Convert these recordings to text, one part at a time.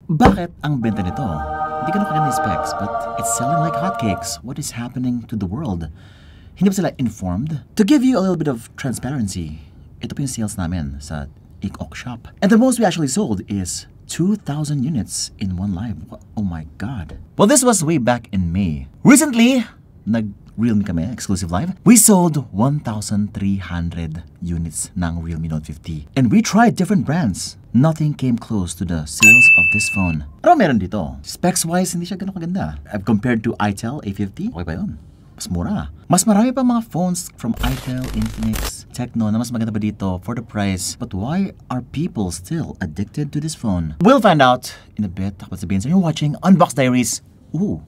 Bakit ang benta nito? Hindi ko nakaganda yung specs, but it's selling like hotcakes. What is happening to the world? Hindi ba sila informed? To give you a little bit of transparency, ito po yung sales namin sa Ik-Ok shop. And the most we actually sold is 2,000 units in one live. Oh my God. Well, this was way back in May. Recently, nag-Realme kami, exclusive live. We sold 1,300 units ng Realme Note 50. And we tried different brands. Nothing came close to the sales of this phone. Ano meron dito? Specs-wise, hindi siya ganun kaganda. I've compared to itel A50, okay pa yun. Mas mura. Mas marami pa mga phones from itel, Infinix, Tecno na mas maganda pa dito for the price. But why are people still addicted to this phone? We'll find out in a bit. What's the beans? You're watching Unbox Diaries. Ooh.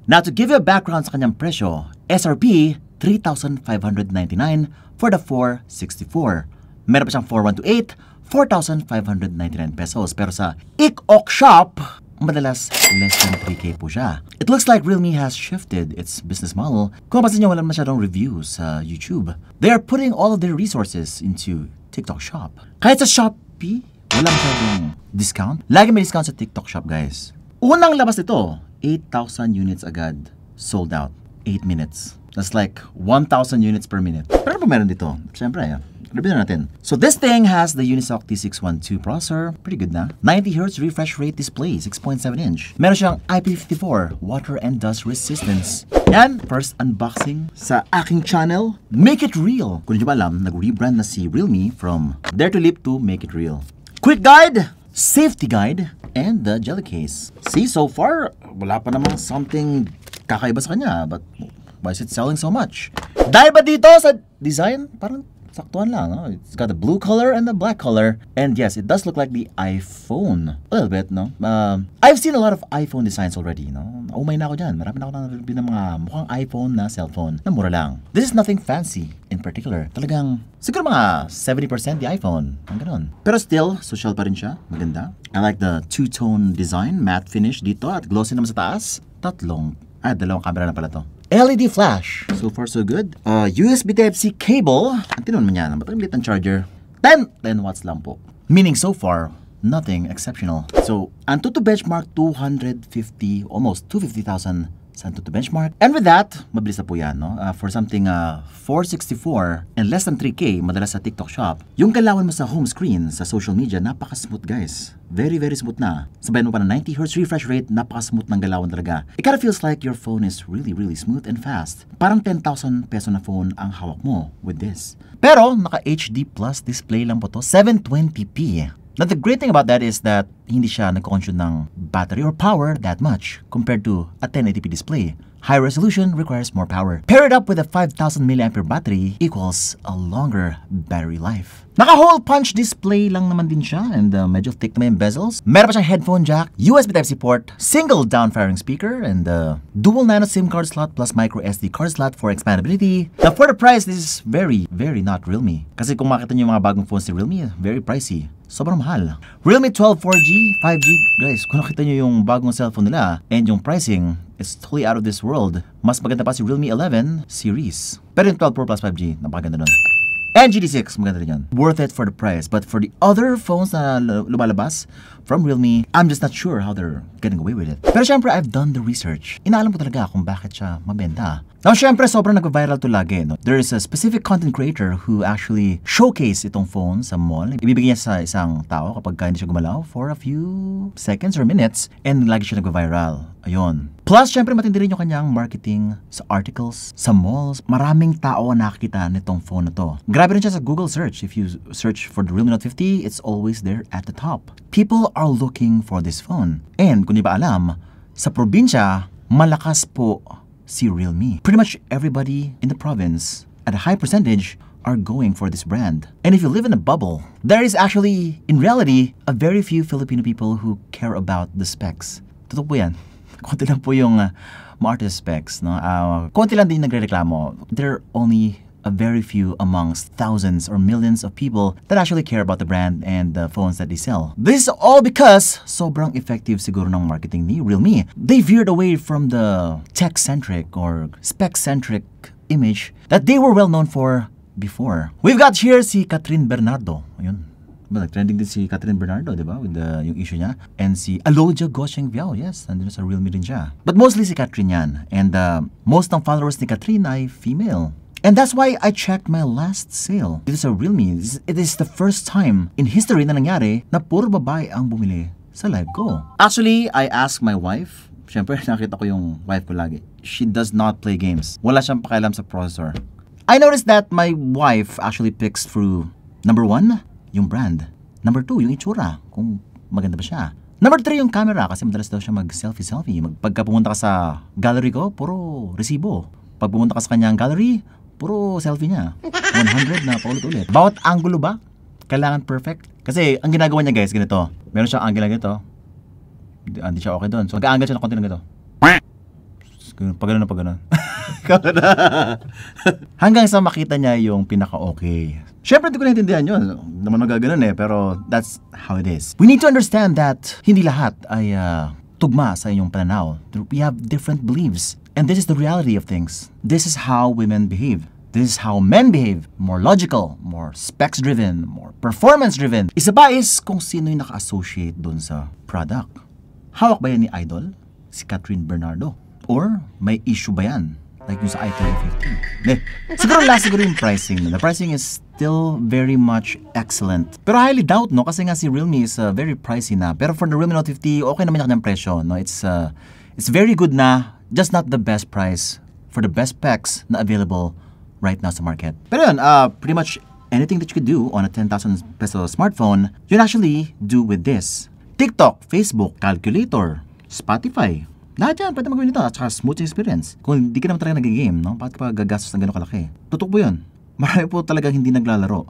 Now, to give you a background sa kanyang presyo, SRP, 3,599 for the 464. Meron pa siyang 4128, 4,599 pesos. Pero sa Ik-Ok shop, madalas less than 3K po siya. It looks like Realme has shifted its business model. Kung mapasin nyo, wala masyadong reviews sa YouTube. They are putting all of their resources into TikTok shop. Kahit sa Shopee, wala masyadong discount. Lagi may discount sa TikTok shop, guys. Unang labas nito, 8,000 units agad. Sold out. 8 minutes. That's like 1,000 units per minute. Pero pa meron dito? Siyempre, review na natin. So this thing has the Unisoc T612 processor. Pretty good na. 90Hz refresh rate display, 6.7 inch. Meron siyang IP54, water and dust resistance. Yan, first unboxing sa aking channel, Make It Real. Kung hindi ba alam, nag-rebrand na si Realme from Dare to Leap to Make It Real. Quick guide, safety guide, and the jelly case. See, so far, wala pa namang something kakaiba sa kanya, but why is it selling so much? Dahil ba dito sa design, parang saktuan lang. No? It's got the blue color and the black color. And yes, it does look like the iPhone. A little bit, no? I've seen a lot of iPhone designs already, no? Umay na ako dyan. Marami na ako nang ng mga mukhang iPhone na cellphone na mura lang. This is nothing fancy in particular. Talagang, siguro mga 70% the iPhone. Ang ganun. Pero still, social pa rin siya. Maganda. I like the two-tone design, matte finish dito at glossy naman sa taas. Dalawang camera na pala to. LED flash. So far, so good. USB Type-C cable. Ang tinon mo yan. Ba't ang liit ng charger? 10 watts lang po. Meaning so far, nothing exceptional. So, Antutu benchmark 250, almost 250,000 sa Antutu benchmark. And with that, mabilis na po yan, no? For something 464 and less than 3K, madalas sa TikTok shop, yung galawan mo sa home screen, sa social media, napaka-smooth, guys. Very, very smooth na. Sabayan mo pa na 90Hz refresh rate, napaka-smooth ng galawan talaga. It kind of feels like your phone is really, really smooth and fast. Parang 10,000 peso na phone ang hawak mo with this. Pero, naka-HD plus display lang po to, 720p. Now, the great thing about that is that hindi siya nag-consume ng battery or power that much compared to a 1080p display. High resolution requires more power. Pair it up with a 5,000 mAh battery equals a longer battery life. Naka-hole punch display lang naman din siya and medyo thick na yung bezels. Meron pa siyang headphone jack, USB Type-C port, single down-firing speaker, and dual nano SIM card slot plus micro SD card slot for expandability. Now for the price, this is very, very not Realme. Kasi kung makita niyo yung mga bagong phones ni Realme, very pricey. Sobrang mahal. Realme 12 4G, 5G. Guys, kung nakita nyo yung bagong cellphone nila and yung pricing, it's totally out of this world. Mas maganda pa si Realme 11 series. Pero yung 12 Pro Plus 5G, napakaganda nun. And GT6, maganda rin yan. Worth it for the price. But for the other phones na lumalabas from Realme, I'm just not sure how they're getting away with it. Pero syempre, I've done the research. Inaalam ko talaga kung bakit siya mabenta. Now, syempre, sobrang nag-viral to lagi. No? There is a specific content creator who actually showcase itong phone sa mall. Ibibigay niya sa isang tao kapag hindi siya gumalaw for a few seconds or minutes and lagi siya nag-viral. Ayun. Plus, syempre, matindi rin yung kanyang marketing sa articles, sa malls. Maraming tao ang nakakita nitong phone na to. Grabe rin siya sa Google search. If you search for the Realme Note 50, it's always there at the top. People are looking for this phone. And kung di ba alam, sa probinsya, malakas po si Realme. Pretty much everybody in the province, at a high percentage, are going for this brand. And if you live in a bubble, there is actually, in reality, a very few Filipino people who care about the specs. Totoo po yan. Konti lang po yung mga artist specs. No? Konti lang din nagre-reklamo. There are only a very few amongst thousands or millions of people that actually care about the brand and the phones that they sell. This is all because sobrang effective siguro ng marketing ni Realme. They veered away from the tech-centric or spec-centric image that they were well known for before. We've got here si Catherine Bernardo. Ayun. Nag-trending din si Catherine Bernardo, di ba? With yung issue niya. And si Alodia Gosheng Viao, yes, nandun sa Realme din siya. But mostly si Catherine yan. And most ng followers ni Catherine ay female. And that's why I checked my last sale. It is a Realme. It is the first time in history na nangyari na puro babae ang bumili sa live ko. Actually, I asked my wife. Siyempre, nakita ko yung wife ko lagi. She does not play games. Wala siyang pakialam sa processor. I noticed that my wife actually picks through number 1, yung brand. Number 2, yung itsura, kung maganda ba siya. Number 3, yung camera, kasi madalas daw siya mag-selfie. Pagka pumunta ka sa gallery ko, puro resibo. Pag pumunta ka sa kanyang gallery, puro selfie niya. 100 na paulit-ulit. Bawat angulo ba? Kailangan perfect? Kasi ang ginagawa niya guys, ganito. Meron siyang angle na ganito. Hindi siya okay doon. So mag-angle siya ng konti na ganito. Pag ganun. Hanggang sa makita niya yung pinaka-okay. Siyempre, hindi ko naintindihan yun. Naman magaganon pero that's how it is. We need to understand that hindi lahat ay tugma sa inyong pananaw. We have different beliefs. And this is the reality of things. This is how women behave. This is how men behave. More logical, more specs-driven, more performance-driven. Isa pa is kung sino yung naka-associate dun sa product. Hawak ba yan ni Idol? Si Catherine Bernardo? Or may issue ba yan? Like yung sa i350. Siguro yung pricing. The pricing is still very much excellent. Pero highly doubt, no? Kasi nga si Realme is very pricey na. Pero for the Realme Note 50, okay naman yung kanyang presyo, no? It's very good na, just not the best price for the best specs na available right now sa market. Pero yun, pretty much anything that you could do on a 10,000 peso smartphone, you can actually do with this. TikTok, Facebook, calculator, Spotify, lahat yan, pwede magawin ito at saka smooth experience. Kung hindi ka naman talaga nag-game, no? Bakit pa gagastos ng gano'ng kalaki? Tutok po yun. Marami po talaga hindi naglalaro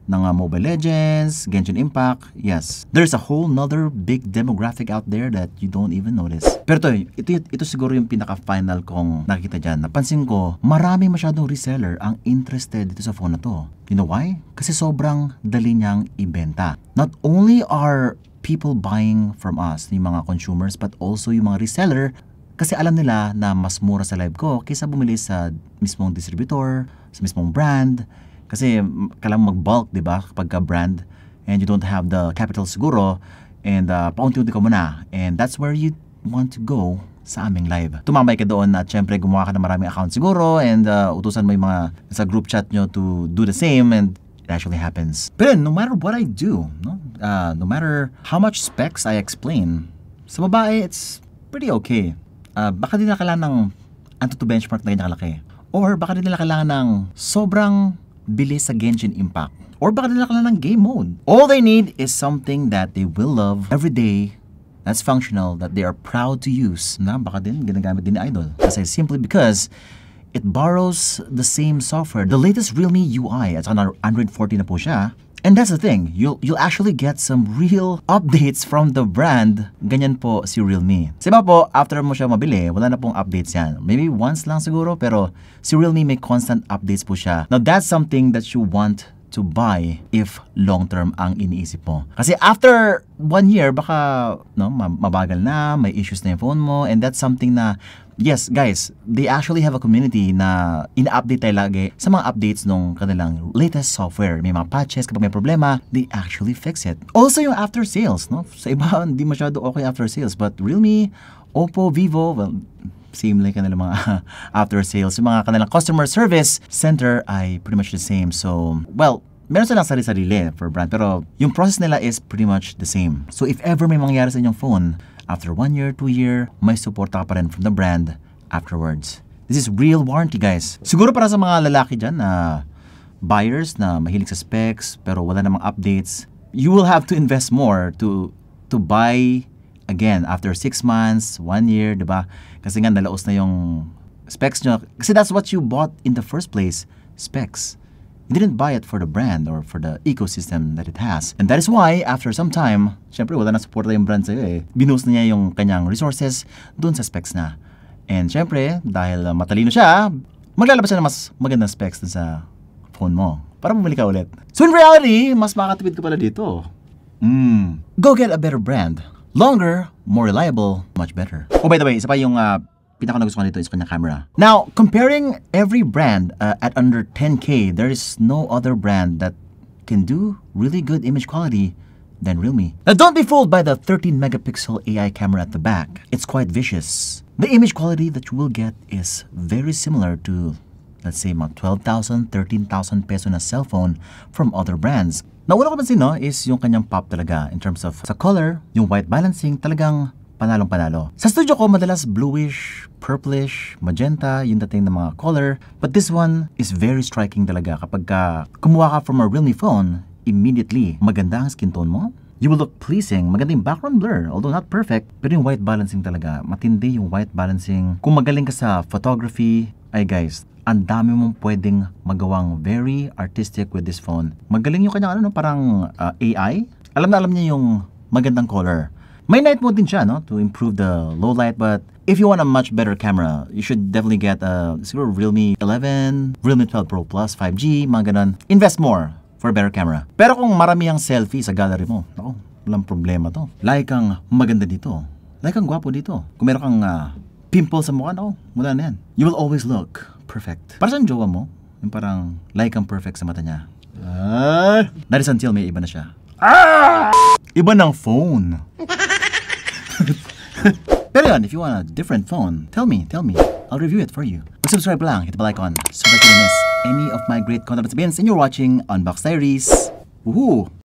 ng Mobile Legends, Genshin Impact, yes. There's a whole nother big demographic out there that you don't even notice. Pero ito siguro yung pinaka-final kong nakikita dyan. Napansin ko, marami masyadong reseller ang interested dito sa phone na to. You know why? Kasi sobrang dali niyang ibenta. Not only are people buying from us, yung mga consumers, but also yung mga reseller, kasi alam nila na mas mura sa live ko kaysa bumili sa mismong distributor, sa mismong brand. Kasi kailangan mag-bulk, di ba, kapag brand, and you don't have the capital siguro, and paunti-unti ka muna. And that's where you want to go sa aming live. Tumambay ka doon at syempre gumawa ka ng maraming account siguro, and utusan mo yung mga sa group chat nyo to do the same, and it actually happens. Pero no matter what I do, no matter how much specs I explain, sa babae, it's pretty okay. Baka din nila kailangan ng Antutu benchmark na ganyan kalaki. Or baka din nila kailangan ng sobrang bilis sa Genshin Impact. Or baka din nila kailangan ng game mode. All they need is something that they will love every day, that's functional, that they are proud to use. Na baka din ginagamit din ni Idol. Kasi simply because it borrows the same software. The latest Realme UI, at saka Android 14 na po siya. And that's the thing, you'll actually get some real updates from the brand. Ganyan po si Realme. Diba po, after mo siya mabili, wala na pong updates yan. Maybe once lang siguro, pero si Realme may constant updates po siya. Now that's something that you want to buy if long-term ang iniisip mo. Kasi after 1 year, baka mabagal na, may issues na yung phone mo, and that's something na, yes, guys, they actually have a community na ina-update tayo lagi sa mga updates nung kanilang latest software. May mga patches, kapag may problema, they actually fix it. Also yung after sales, no? Sa iba, hindi masyado okay after sales, but Realme, Oppo, Vivo, well, same like kanilang mga after sales. Yung mga kanilang customer service center ay pretty much the same. So, well, meron silang sarili-sarili for brand, pero yung process nila is pretty much the same. So, if ever may mangyari sa inyong phone, after 1 year, 2 year, may support ka pa rin from the brand afterwards. This is real warranty, guys. Siguro para sa mga lalaki dyan na buyers na mahilig sa specs pero wala namang updates, you will have to invest more to buy again after 6 months, 1 year, diba? Kasi nga nalaos na yung specs nyo. Kasi that's what you bought in the first place, specs. You didn't buy it for the brand or for the ecosystem that it has. And that is why, after some time, syempre wala na support na yung brand sa'yo eh. Binus na niya yung kanyang resources dun sa specs na. And syempre, dahil matalino siya, maglalabas siya ng mas magandang specs dun sa phone mo para bumili ka ulit. So in reality, mas makatipid ka pala dito. Go get a better brand. Longer, more reliable, much better. Oh, by the way, isa pa yung pinaka nagustuhan ko dito is kanyang camera. Now, comparing every brand at under 10K, there is no other brand that can do really good image quality than Realme. Now don't be fooled by the 13 megapixel AI camera at the back. It's quite vicious. The image quality that you will get is very similar to, let's say, mga 12,000, 13,000 peso na cellphone from other brands. Now, una ko pansin, no, is yung kanyang pop talaga in terms of sa color, yung white balancing, talagang panalong-panalo. Sa studio ko, madalas bluish, purplish, magenta, yung dating ng mga color. But this one is very striking talaga. Kapag kumuha ka from a Realme phone, immediately, maganda ang skin tone mo. You will look pleasing. Maganda yung background blur, although not perfect. Pero yung white balancing talaga, matindi yung white balancing. Kung magaling ka sa photography, ay guys, ang dami mong pwedeng magawang very artistic with this phone. Magaling yung kanyang parang AI. Alam na alam niya yung magandang color. May night mode din siya, no, to improve the low light. But if you want a much better camera, you should definitely get siguro Realme 11, Realme 12 Pro Plus, 5G, mga ganun. Invest more for a better camera. Pero kung marami ang selfie sa gallery mo, ako, walang problema to. Like kang maganda dito. Like kang gwapo dito. Kung meron kang pimple sa mukha, no, wala na yan. You will always look perfect. Para saan jowa mo? Yung parang like ang perfect sa mata niya. That is until may iba na siya. Iba ng phone. Pero yun, if you want a different phone, tell me. I'll review it for you. Subscribe lang, hit the bell icon so that you don't miss any of my great content bins, and you're watching Unbox Diaries. Woohoo!